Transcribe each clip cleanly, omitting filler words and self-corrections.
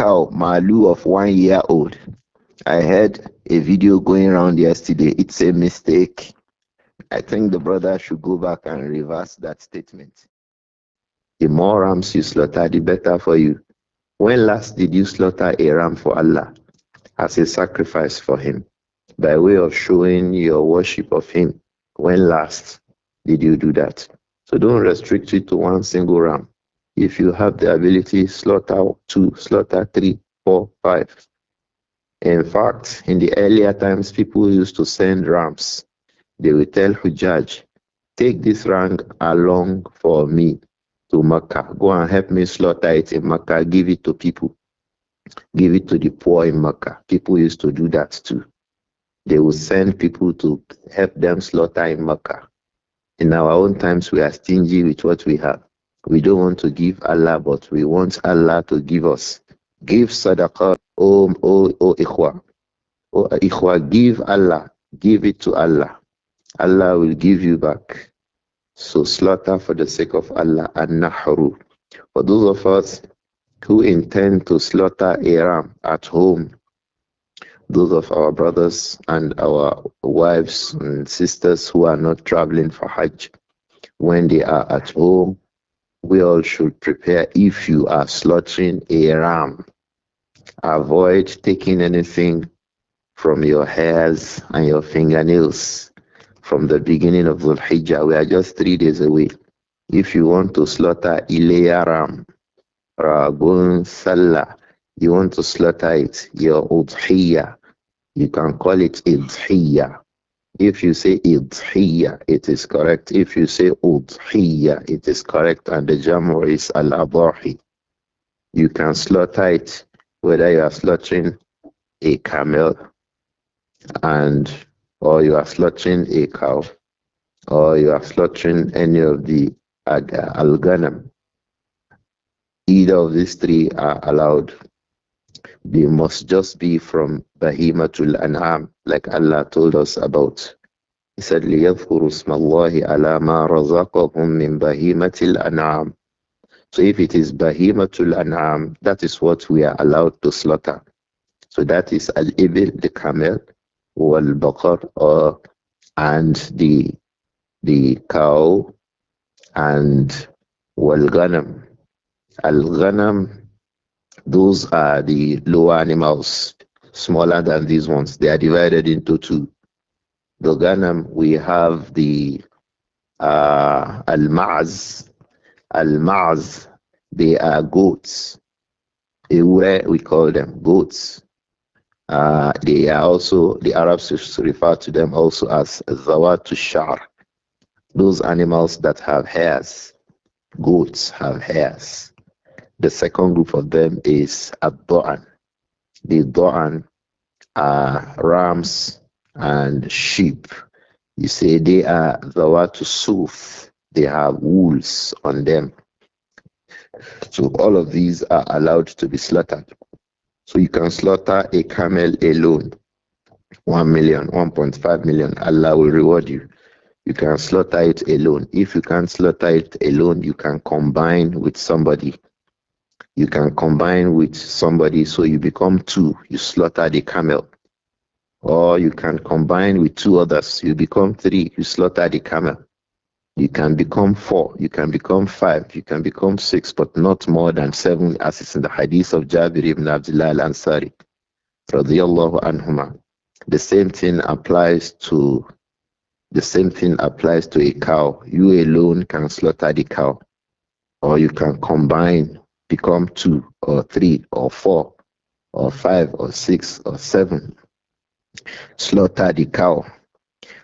cow, malu of 1 year old. I heard a video going around yesterday. It's a mistake. I think the brother should go back and reverse that statement. The more rams you slaughter, the better for you. When last did you slaughter a ram for Allah as a sacrifice for Him by way of showing your worship of Him? When last did you do that? So don't restrict it to one single ram. If you have the ability, slaughter 2, slaughter 3, 4, 5. In fact, in the earlier times, people used to send rams. They will tell Hujjaj, take this ram along for me to Makkah. Go and help me slaughter it in Makkah. Give it to people. Give it to the poor in Makkah. People used to do that too. They would send people to help them slaughter in Makkah. In our own times, we are stingy with what we have. We don't want to give Allah, but we want Allah to give us. Give sadaqah, O ikhwa. O ikhwa, give Allah. Give it to Allah. Allah will give you back. So slaughter for the sake of Allah and nahru. For those of us who intend to slaughter a ram at home, those of our brothers and our wives and sisters who are not traveling for Hajj, when they are at home, we all should prepare. If you are slaughtering a ram, avoid taking anything from your hairs and your fingernails from the beginning of Dhul Hijjah. We are just 3 days away. If you want to slaughter Ileya ram, Ragun Salah, you want to slaughter it, your Udhiyah, you can call it Idhiyah. If you say Idhiyah, it is correct. If you say Udhiyah, it is correct. And the Jamur is Al-Adahi. You can slaughter it, whether you are slaughtering a camel or you are slaughtering a cow, or you are slaughtering any of the al-ghanam. Either of these 3 are allowed. They must just be from Bahimatul An'am, like Allah told us about. He said, لِيَذْكُرُوا اسْمَ اللَّهِ عَلَى مَا رَزَقَهُم مِّن بَهِيمَةِ الْأَنْعَامِ. So if it is Bahimatul An'am, that is what we are allowed to slaughter. So that is Al-Ibil, the camel, wal-Baqar, and the cow, and wal-Ghanam. Al-Ghanam, those are the lower animals, smaller than these ones. They are divided into 2. The Ghanam, we have the Al-Ma'az. Al-Ma'az, they are goats. Where we call them goats. They are also, the Arabs refer to them also as Zawatu Shar. Those animals that have hairs. Goats have hairs. The second group of them is Ad-Da'an. The Da'an are rams and sheep. You say they are Zawatu Suf. They have wools on them. So all of these are allowed to be slaughtered. So you can slaughter a camel alone. 1 million, 1.5 million. Allah will reward you. You can slaughter it alone. If you can't slaughter it alone, you can combine with somebody. You can combine with somebody so you become 2. You slaughter the camel. Or you can combine with 2 others. You become 3. You slaughter the camel. You can become 4. You can become 5. You can become 6, but not more than 7, as is in the hadith of Jabir ibn Abdullah al-Ansari, radiyallahu anhuma. The same thing applies to a cow. You alone can slaughter the cow, or you can combine, become 2 or 3 or 4 or 5 or 6 or 7. Slaughter the cow.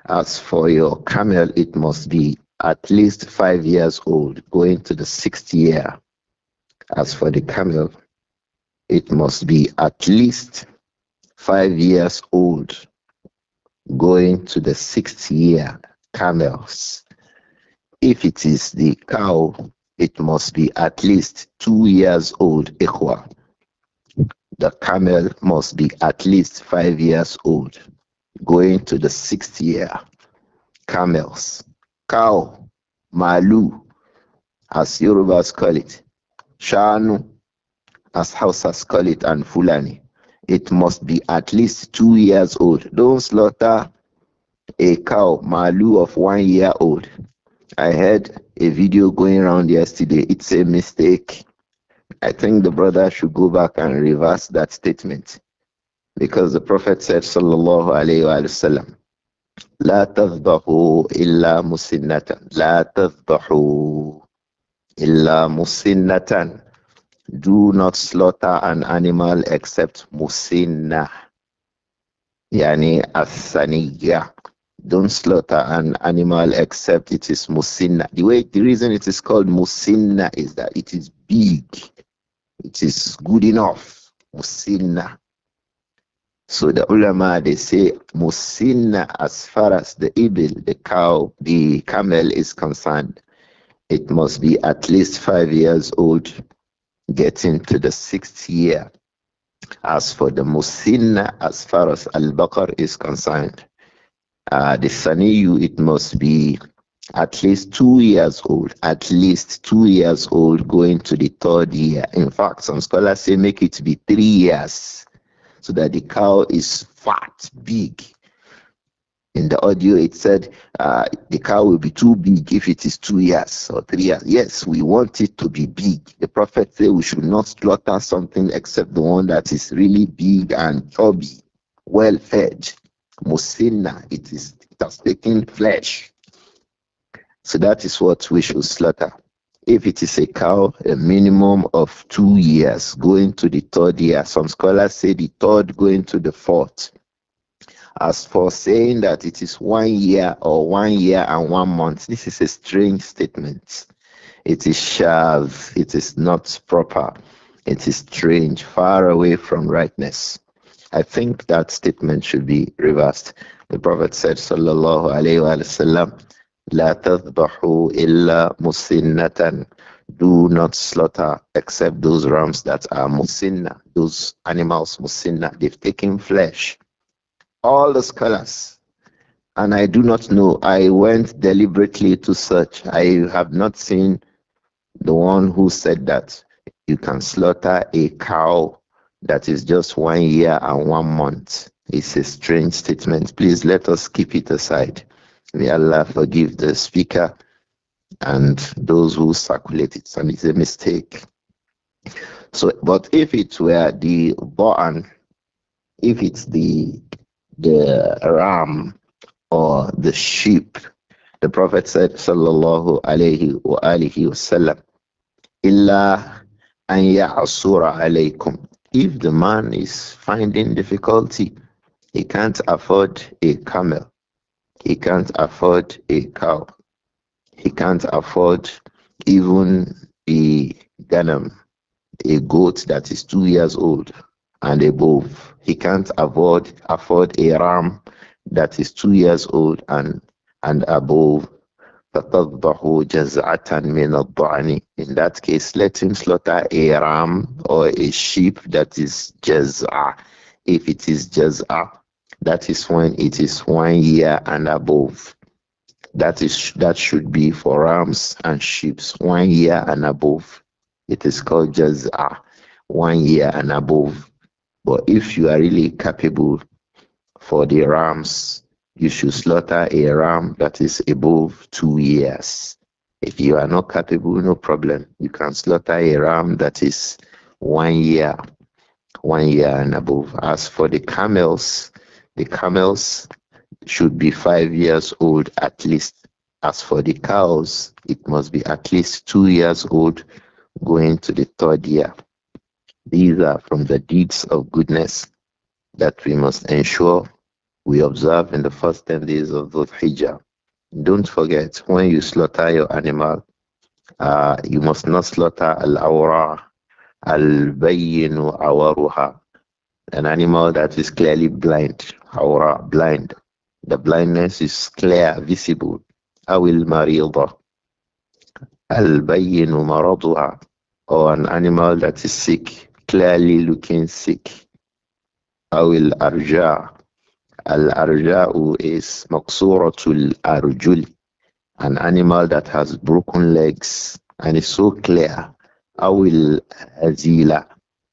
As for your camel, it must be at least 5 years old, going to the 6th year. As for the camel, it must be at least 5 years old, going to the 6th year. Camels. If it is the cow, it must be at least 2 years old. Ikhwa. The camel must be at least 5 years old, going to the 6th year. Camels. Cow, malu, as Yorubas call it, shanu, as Hausas call it, and Fulani. It must be at least 2 years old. Don't slaughter a cow, malu of 1 year old. I heard a video going around yesterday. It's a mistake. I think the brother should go back and reverse that statement because the Prophet said, Sallallahu Alaihi Wasallam, لا تذبحوا إلا مسنة لا تذبحوا إلا مسنة. Do not slaughter an animal except musinna, yani asaniya. Don't slaughter an animal except it is musinna. The reason it is called musinna is that it is big. It is good enough. Musinna. So the ulama, they say musinna as far as the ibil, the cow, the camel is concerned. It must be at least 5 years old, getting to the 6th year. As for the musinna, as far as al-baqar is concerned, the saniyu, it must be at least 2 years old, at least 2 years old, going to the 3rd year. In fact, some scholars say make it be 3 years so that the cow is fat, big. In the audio, it said the cow will be too big if it is 2 years or 3 years. Yes, we want it to be big. The Prophet said we should not slaughter something except the one that is really big and chubby, well fed. Musinna, it has taken flesh. So that is what we should slaughter. If it is a cow, a minimum of 2 years, going to the 3rd year. Some scholars say the 3rd going to the 4th. As for saying that it is 1 year or 1 year and 1 month, this is a strange statement. It is shav, it is not proper, it is strange, far away from rightness. I think that statement should be reversed. The Prophet said, Sallallahu Alaihi Wasallam, La tadbahu illa musinnatan. Do not slaughter except those rams that are musinna, those animals musinna. They've taken flesh. All the scholars, and I do not know, I went deliberately to search. I have not seen the one who said that you can slaughter a cow that is just 1 year and 1 month. It's a strange statement. Please let us keep it aside. May Allah forgive the speaker and those who circulate it. And it's a mistake. So, but if it were the ba'an, if it's the ram or the sheep, the Prophet said, Sallallahu Alaihi wa alihi wasallam, Illa an ya'asura alaykum. If the man is finding difficulty, he can't afford a camel, he can't afford a cow, he can't afford even a ganam, a goat that is 2 years old and above. He can't afford a ram that is 2 years old and above. فَتَضْبَحُ جَزْعَةً مِنَ الضَّعْنِ. In that case, let him slaughter a ram or a sheep that is jaz'a. If it is jaz'a, that is when it is 1 year and above. That should be for rams and sheep, 1 year and above. It is called jaz'a, 1 year and above. But if you are really capable for the rams, you should slaughter a ram that is above 2 years. If you are not capable, no problem. You can slaughter a ram that is 1 year, 1 year and above. As for the camels should be 5 years old at least. As for the cows, it must be at least 2 years old going to the 3rd year. These are from the deeds of goodness that we must ensure we observe in the first 10 days of Dhul Hijjah. Don't forget, when you slaughter your animal, you must not slaughter al-awra, al-bayyinu awaruha, an animal that is clearly blind, awra, blind. The blindness is clear, visible. Awil marida, al-bayyinu maraduha, or an animal that is sick, clearly looking sick. Awil arja. Al-arja'u is maqsuratul arjul, an animal that has broken legs and is so clear. Awil azila,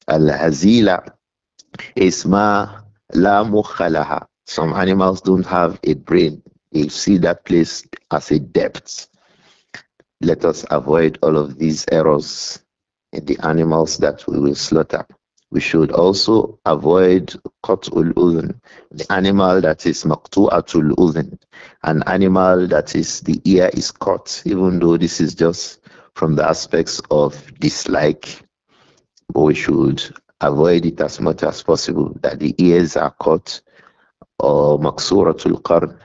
Al-hazila is ma la mukhalaha. Some animals don't have a brain. You see that place as a depth. Let us avoid all of these errors in the animals that we will slaughter. We should also avoid qat'ul udhun, the animal that is maqtu'atul udhun, an animal that is the ear is cut, even though this is just from the aspects of dislike, but we should avoid it as much as possible, that the ears are cut, or maksuratul qarn,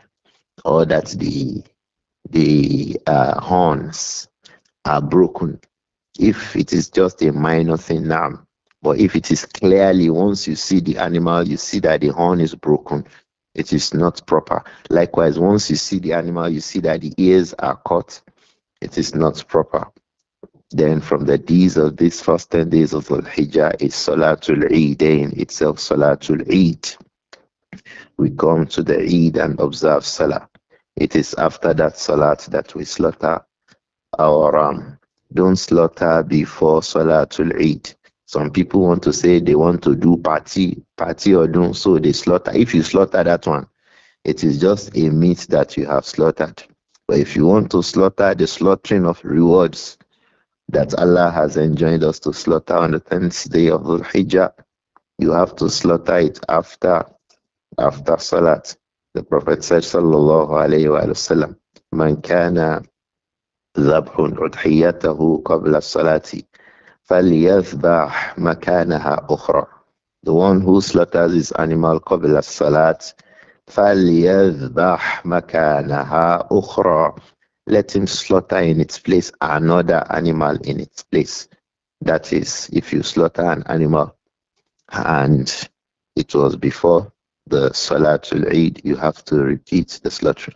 or that the horns are broken. If it is just a minor thing now, but if it is clearly, once you see the animal, you see that the horn is broken, it is not proper. Likewise, once you see the animal, you see that the ears are cut, it is not proper. Then from the days of these first 10 days of Dhul Hijjah is Salatul Eidain itself, Salatul Eid. We come to the Eid and observe Salah. It is after that Salat that we slaughter our ram. Don't slaughter before Salatul Eid. Some people want to say they want to do party or do so they slaughter. If you slaughter that one, it is just a meat that you have slaughtered. But if you want to slaughter the slaughtering of rewards that Allah has enjoined us to slaughter on the 10th day of Dhul Hijjah, you have to slaughter it after Salat. The Prophet said, Sallallahu Alaihi Wasallam, Man kana ذبح أضحيته قبل الصلاة فليذبح مكانها أخرى. The one who slaughters his animal قبل الصلاة فليذبح مكانها أخرى. Let him slaughter in its place another animal in its place. That is, if you slaughter an animal and it was before the Salatul Eid, you have to repeat the slaughter.